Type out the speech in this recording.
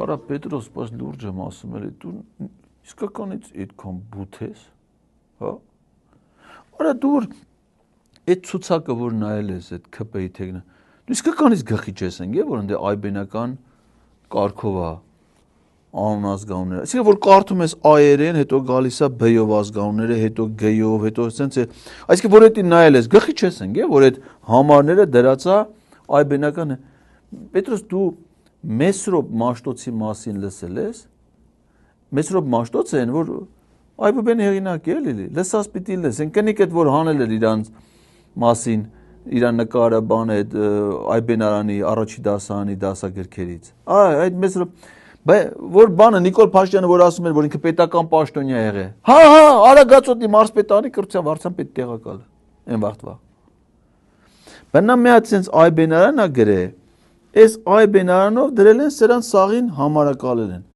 Արա Պետրոս, բայց լուրջ եմ ասում, էլի դու իսկականից այդքան բութ ես, հա։ Արա դու այդ ցուցակը որ նայել ես այդ ՔՊ-ի թեկնը, դու իսկականից գլխի չես ընկել, որ ընդ այբենական կարգով է անուն ազգանունները։ Այսինքն որ կարդում ես A-երեն, հետո գալիս է B-ով ազգանունները, հետո G-ով, հետո ասենց է։ Այսինքն որ դա նայել ես, գլխի չես ընկել, որ այդ համարները դրած է այբենական։ Պետրոս դու Մեսրոպ Մաշտոցի մասին լսել ես։ Մեսրոպ Մաշտոցը են, որ այբուբեն հեղինակ է էլի, լսած պիտի լես, են կնիկ այդ որ հանել էր իրանց մասին, իրան նկարը բան այդ այբենարանի առաջի դասարանի դասագրքերից։ Այդ Մեսրոպ որ բանը Նիկոլ Փաշինյանը որ ասում էր, որ ինքը պետական պաշտոնյա եղել։ Հա, Արագածոտնի մարզպետարանի կրթության վարչության պետտեղակալը, այն վաղտվա։ Բնա մի հատ sense այբենարան է գրել, այս այբենարանով դրել են սրանց սաղին համարակալել են։